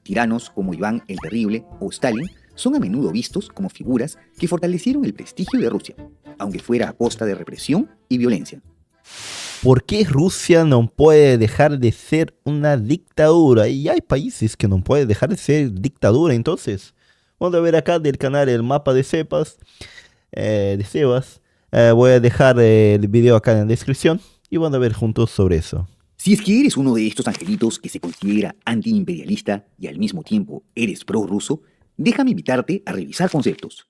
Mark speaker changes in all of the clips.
Speaker 1: Tiranos como Iván el Terrible o Stalin son a menudo vistos como figuras que fortalecieron el prestigio de Rusia, aunque fuera a costa de represión y violencia.
Speaker 2: ¿Por qué Rusia no puede dejar de ser una dictadura? Y hay países que no pueden dejar de ser dictadura, entonces. Vamos a ver acá del canal el mapa de cepas, de Sebas. Voy a dejar el video acá en la descripción y vamos a ver juntos sobre eso.
Speaker 1: Si es que eres uno de estos angelitos que se considera antiimperialista y al mismo tiempo eres pro-ruso, déjame invitarte a revisar conceptos.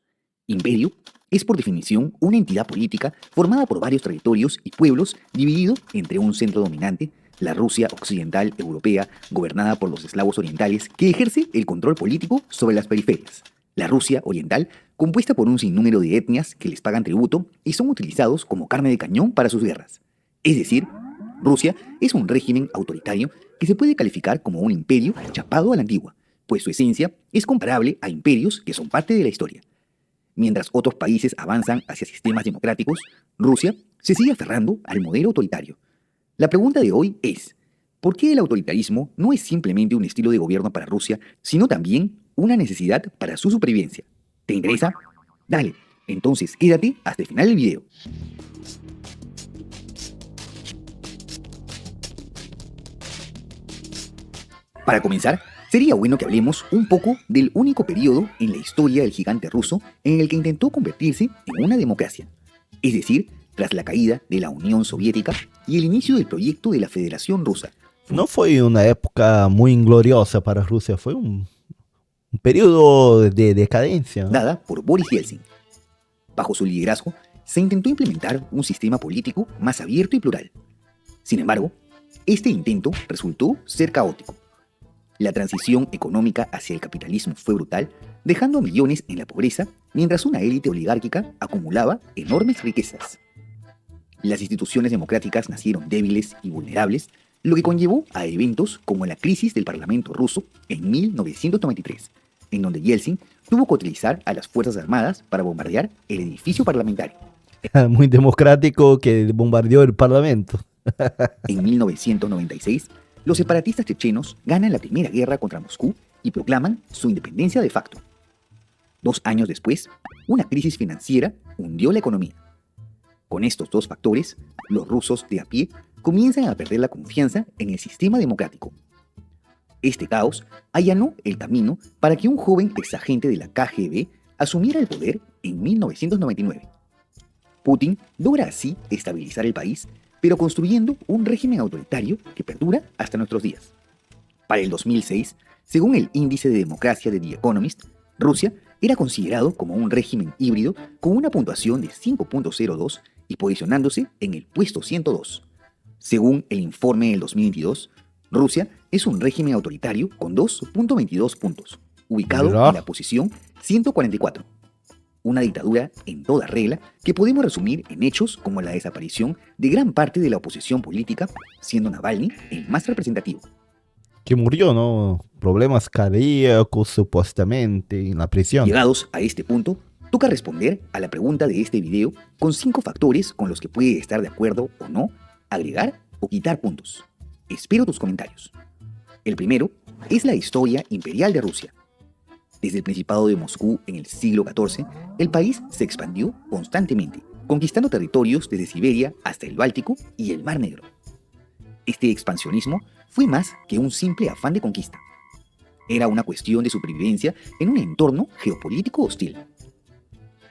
Speaker 1: Imperio es por definición una entidad política formada por varios territorios y pueblos dividido entre un centro dominante, la Rusia occidental europea gobernada por los eslavos orientales, que ejerce el control político sobre las periferias. La Rusia oriental, compuesta por un sinnúmero de etnias que les pagan tributo y son utilizados como carne de cañón para sus guerras. Es decir, Rusia es un régimen autoritario que se puede calificar como un imperio chapado a la antigua, pues su esencia es comparable a imperios que son parte de la historia. Mientras otros países avanzan hacia sistemas democráticos, Rusia se sigue aferrando al modelo autoritario. La pregunta de hoy es, ¿por qué el autoritarismo no es simplemente un estilo de gobierno para Rusia, sino también una necesidad para su supervivencia? ¿Te interesa? Dale, entonces quédate hasta el final del video. Para comenzar, sería bueno que hablemos un poco del único periodo en la historia del gigante ruso en el que intentó convertirse en una democracia, es decir, tras la caída de la Unión Soviética y el inicio del proyecto de la Federación Rusa.
Speaker 2: No fue una época muy gloriosa para Rusia, fue un periodo de decadencia, ¿no?
Speaker 1: Dada por Boris Yeltsin. Bajo su liderazgo, se intentó implementar un sistema político más abierto y plural. Sin embargo, este intento resultó ser caótico. La transición económica hacia el capitalismo fue brutal, dejando a millones en la pobreza, mientras una élite oligárquica acumulaba enormes riquezas. Las instituciones democráticas nacieron débiles y vulnerables, lo que conllevó a eventos como la crisis del Parlamento ruso en 1993, en donde Yeltsin tuvo que utilizar a las Fuerzas Armadas para bombardear el edificio parlamentario.
Speaker 2: Muy democrático que bombardeó el parlamento.
Speaker 1: En 1996, los separatistas chechenos ganan la primera guerra contra Moscú y proclaman su independencia de facto. 2 años después, una crisis financiera hundió la economía. Con estos dos factores, los rusos de a pie comienzan a perder la confianza en el sistema democrático. Este caos allanó el camino para que un joven exagente de la KGB asumiera el poder en 1999. Putin logra así estabilizar el país, pero construyendo un régimen autoritario que perdura hasta nuestros días. Para el 2006, según el índice de democracia de The Economist, Rusia era considerado como un régimen híbrido con una puntuación de 5.02 y posicionándose en el puesto 102. Según el informe del 2022, Rusia es un régimen autoritario con 2.22 puntos, ubicado en la posición 144. Una dictadura en toda regla que podemos resumir en hechos como la desaparición de gran parte de la oposición política, siendo Navalny el más representativo.
Speaker 2: Que murió, ¿no? Problemas cardíacos supuestamente en la prisión.
Speaker 1: Llegados a este punto, toca responder a la pregunta de este video con 5 factores con los que puede estar de acuerdo o no, agregar o quitar puntos. Espero tus comentarios. El primero es la historia imperial de Rusia. Desde el Principado de Moscú en el siglo XIV, el país se expandió constantemente, conquistando territorios desde Siberia hasta el Báltico y el Mar Negro. Este expansionismo fue más que un simple afán de conquista. Era una cuestión de supervivencia en un entorno geopolítico hostil.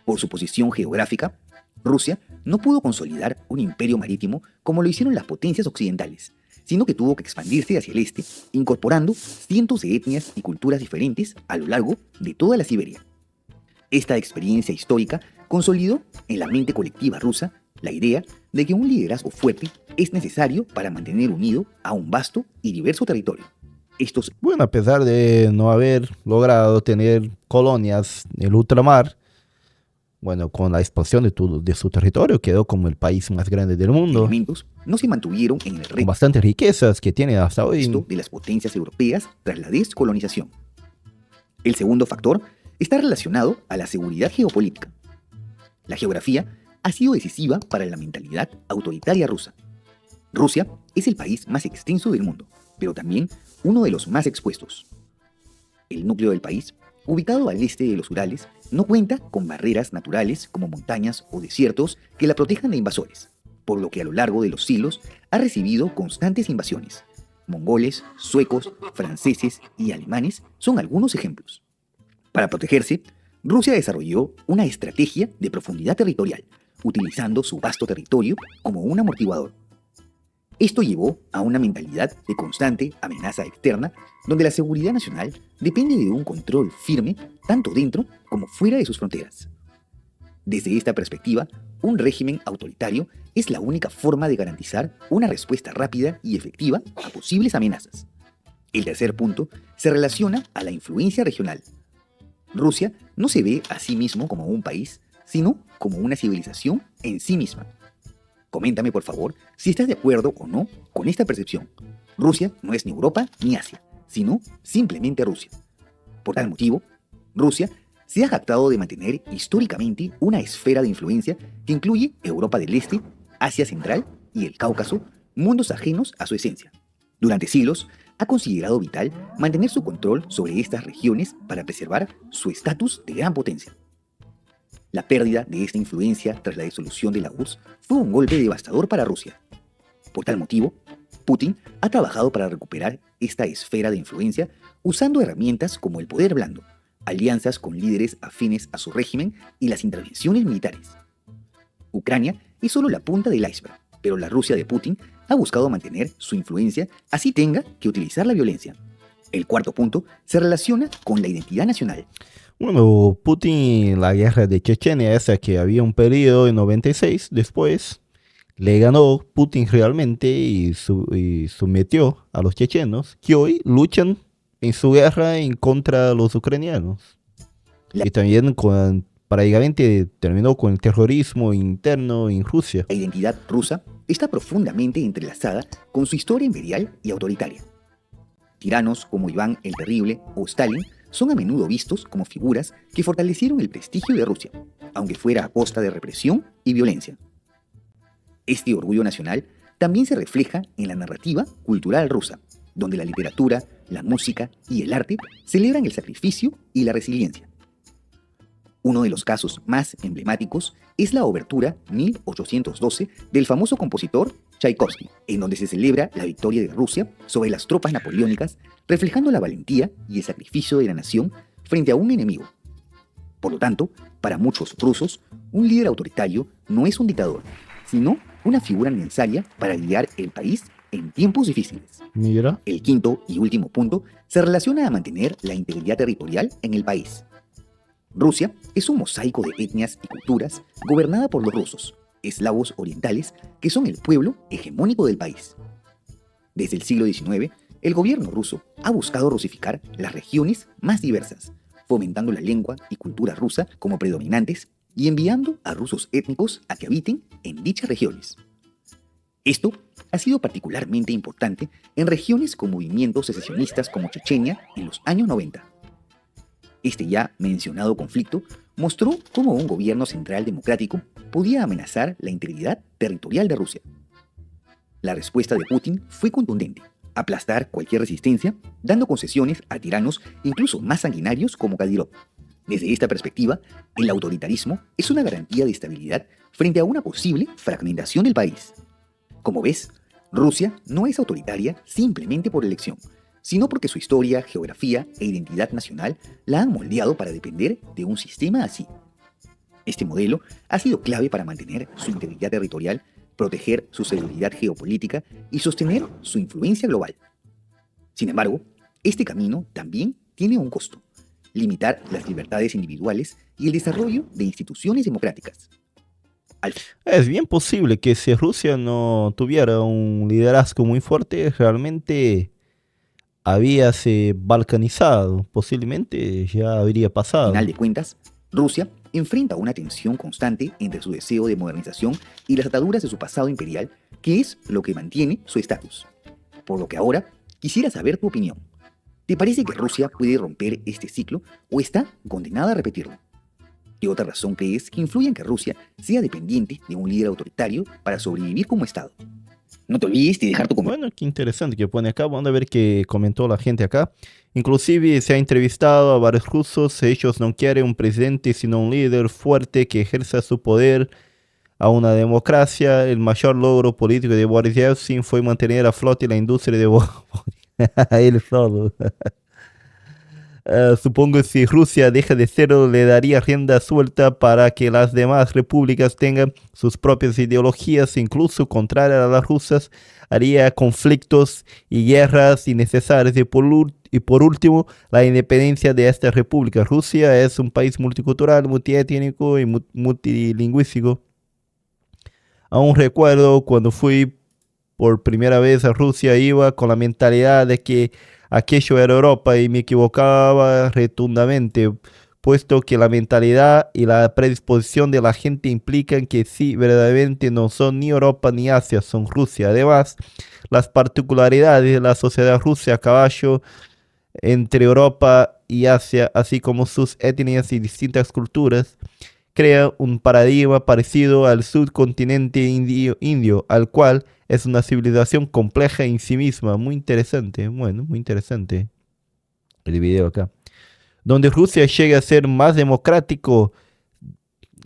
Speaker 1: Por su posición geográfica, Rusia no pudo consolidar un imperio marítimo como lo hicieron las potencias occidentales, sino que tuvo que expandirse hacia el este, incorporando cientos de etnias y culturas diferentes a lo largo de toda la Siberia. Esta experiencia histórica consolidó en la mente colectiva rusa la idea de que un liderazgo fuerte es necesario para mantener unido a un vasto y diverso territorio.
Speaker 2: Bueno, a pesar de no haber logrado tener colonias en el ultramar, bueno, con la expansión de su territorio quedó como el país más grande del mundo.
Speaker 1: Elementos no se mantuvieron en el
Speaker 2: con bastantes riquezas que tiene hasta hoy
Speaker 1: de las potencias europeas tras la descolonización. El segundo factor está relacionado a la seguridad geopolítica. La geografía ha sido decisiva para la mentalidad autoritaria rusa. Rusia es el país más extenso del mundo, pero también uno de los más expuestos. El núcleo del país, ubicado al este de los Urales, no cuenta con barreras naturales como montañas o desiertos que la protejan de invasores, por lo que a lo largo de los siglos ha recibido constantes invasiones. Mongoles, suecos, franceses y alemanes son algunos ejemplos. Para protegerse, Rusia desarrolló una estrategia de profundidad territorial, utilizando su vasto territorio como un amortiguador. Esto llevó a una mentalidad de constante amenaza externa, donde la seguridad nacional depende de un control firme tanto dentro como fuera de sus fronteras. Desde esta perspectiva, un régimen autoritario es la única forma de garantizar una respuesta rápida y efectiva a posibles amenazas. El tercer punto se relaciona a la influencia regional. Rusia no se ve a sí mismo como un país, sino como una civilización en sí misma. Coméntame, por favor, si estás de acuerdo o no con esta percepción. Rusia no es ni Europa ni Asia, sino simplemente Rusia. Por tal motivo, Rusia se ha jactado de mantener históricamente una esfera de influencia que incluye Europa del Este, Asia Central y el Cáucaso, mundos ajenos a su esencia. Durante siglos, ha considerado vital mantener su control sobre estas regiones para preservar su estatus de gran potencia. La pérdida de esta influencia tras la disolución de la URSS fue un golpe devastador para Rusia. Por tal motivo, Putin ha trabajado para recuperar esta esfera de influencia usando herramientas como el poder blando, alianzas con líderes afines a su régimen y las intervenciones militares. Ucrania es solo la punta del iceberg, pero la Rusia de Putin ha buscado mantener su influencia así tenga que utilizar la violencia. El cuarto punto se relaciona con la identidad nacional.
Speaker 2: Bueno, Putin, la guerra de Chechenia, esa que había un periodo en 96, después le ganó Putin realmente y sometió a los chechenos, que hoy luchan en su guerra en contra de los ucranianos. Y también prácticamente terminó con el terrorismo interno en Rusia.
Speaker 1: La identidad rusa está profundamente entrelazada con su historia imperial y autoritaria. Tiranos como Iván el Terrible o Stalin son a menudo vistos como figuras que fortalecieron el prestigio de Rusia, aunque fuera a costa de represión y violencia. Este orgullo nacional también se refleja en la narrativa cultural rusa, donde la literatura, la música y el arte celebran el sacrificio y la resiliencia. Uno de los casos más emblemáticos es la obertura 1812 del famoso compositor Tchaikovsky, en donde se celebra la victoria de Rusia sobre las tropas napoleónicas, reflejando la valentía y el sacrificio de la nación frente a un enemigo. Por lo tanto, para muchos rusos, un líder autoritario no es un dictador, sino una figura necesaria para guiar el país en tiempos difíciles.
Speaker 2: Mira.
Speaker 1: El quinto y último punto se relaciona a mantener la integridad territorial en el país. Rusia es un mosaico de etnias y culturas gobernada por los rusos, eslavos orientales, que son el pueblo hegemónico del país. Desde el siglo XIX, el gobierno ruso ha buscado rusificar las regiones más diversas, fomentando la lengua y cultura rusa como predominantes y enviando a rusos étnicos a que habiten en dichas regiones. Esto ha sido particularmente importante en regiones con movimientos secesionistas como Chechenia en los años 90. Este ya mencionado conflicto mostró cómo un gobierno central democrático podía amenazar la integridad territorial de Rusia. La respuesta de Putin fue contundente: aplastar cualquier resistencia, dando concesiones a tiranos incluso más sanguinarios como Kadyrov. Desde esta perspectiva, el autoritarismo es una garantía de estabilidad frente a una posible fragmentación del país. Como ves, Rusia no es autoritaria simplemente por elección, sino porque su historia, geografía e identidad nacional la han moldeado para depender de un sistema así. Este modelo ha sido clave para mantener su integridad territorial, proteger su seguridad geopolítica y sostener su influencia global. Sin embargo, este camino también tiene un costo: limitar las libertades individuales y el desarrollo de instituciones democráticas.
Speaker 2: Es bien posible que si Rusia no tuviera un liderazgo muy fuerte, realmente habíase balcanizado, posiblemente ya habría
Speaker 1: Al
Speaker 2: pasado.
Speaker 1: final de cuentas, Rusia enfrenta una tensión constante entre su deseo de modernización y las ataduras de su pasado imperial, que es lo que mantiene su estatus. Por lo que ahora quisiera saber tu opinión. ¿Te parece que Rusia puede romper este ciclo o está condenada a repetirlo? ¿Qué otra razón crees que influye en que Rusia sea dependiente de un líder autoritario para sobrevivir como Estado? No te olvides de dejar tu comentario.
Speaker 2: Bueno, qué interesante que pone acá. Vamos a ver qué comentó la gente acá. Inclusive se ha entrevistado a varios rusos. Ellos no quieren un presidente, sino un líder fuerte que ejerza su poder a una democracia. El mayor logro político de Boris Yeltsin fue mantener a flote la industria de él solo. Supongo que si Rusia deja de serlo, le daría rienda suelta para que las demás repúblicas tengan sus propias ideologías, incluso contrarias a las rusas, haría conflictos y guerras innecesarias. Y por último, la independencia de esta república. Rusia es un país multicultural, multiétnico y multilingüístico. Aún recuerdo cuando fui por primera vez a Rusia, iba con la mentalidad de que aquello era Europa y me equivocaba rotundamente, puesto que la mentalidad y la predisposición de la gente implican que sí, verdaderamente no son ni Europa ni Asia, son Rusia. Además, las particularidades de la sociedad rusa a caballo entre Europa y Asia, así como sus etnias y distintas culturas, crea un paradigma parecido al subcontinente indio, al cual es una civilización compleja en sí misma. Muy interesante, bueno, muy interesante el video acá. Donde Rusia llega a ser más democrático,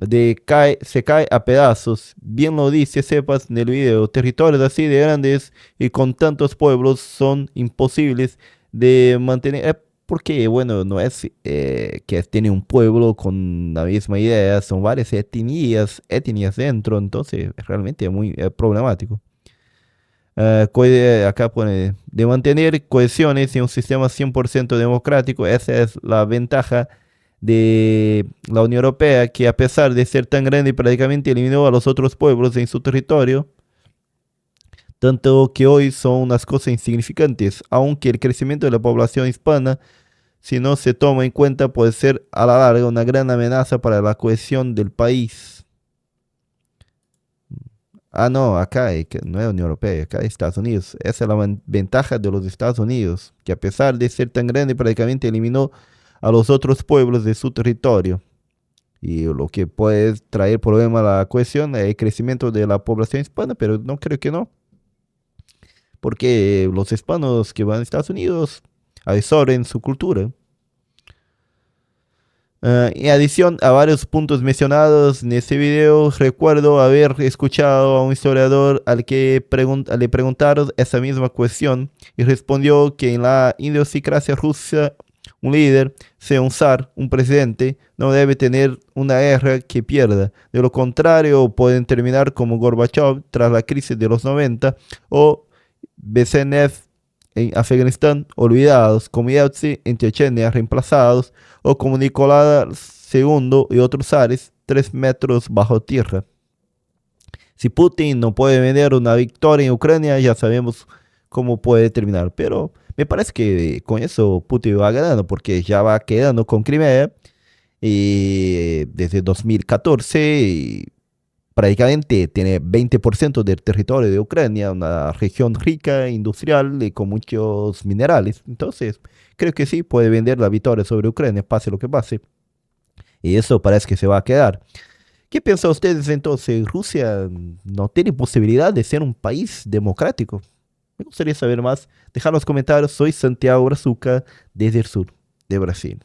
Speaker 2: se cae a pedazos. Bien lo dice, sepas en el video. Territorios así de grandes y con tantos pueblos son imposibles de mantener. Porque, bueno, no es que tiene un pueblo con la misma idea, son varias etnias dentro, entonces es realmente muy problemático. Acá pone, de mantener cohesiones en un sistema 100% democrático, esa es la ventaja de la Unión Europea, que a pesar de ser tan grande, prácticamente eliminó a los otros pueblos en su territorio, tanto que hoy son unas cosas insignificantes, aunque el crecimiento de la población hispana, si no se toma en cuenta, puede ser a la larga una gran amenaza para la cohesión del país. Ah, no, acá que no es Unión Europea, acá es Estados Unidos. Esa es la ventaja de los Estados Unidos, que a pesar de ser tan grande, prácticamente eliminó a los otros pueblos de su territorio. Y lo que puede traer problema a la cohesión es el crecimiento de la población hispana, pero no creo que no. Porque los hispanos que van a Estados Unidos absorben su cultura. En adición a varios puntos mencionados en este video, recuerdo haber escuchado a un historiador al que le preguntaron esa misma cuestión y respondió que en la idiosincrasia rusa un líder, sea un zar, un presidente, no debe tener una guerra que pierda. De lo contrario, pueden terminar como Gorbachev tras la crisis de los 90 o Brezhnev en Afganistán, olvidados, como Yeltsin en Chechenia, reemplazados, o como Nicolás II y otros zares, 3 metros bajo tierra. Si Putin no puede vender una victoria en Ucrania, ya sabemos cómo puede terminar. Pero me parece que con eso Putin va ganando, porque ya va quedando con Crimea y desde 2014 y prácticamente tiene 20% del territorio de Ucrania, una región rica, industrial y con muchos minerales. Entonces, creo que sí puede vender la victoria sobre Ucrania, pase lo que pase. Y eso parece que se va a quedar. ¿Qué piensan ustedes entonces? ¿Rusia no tiene posibilidad de ser un país democrático? Me gustaría saber más. Dejar los comentarios. Soy Santiago Brazuca desde el sur de Brasil.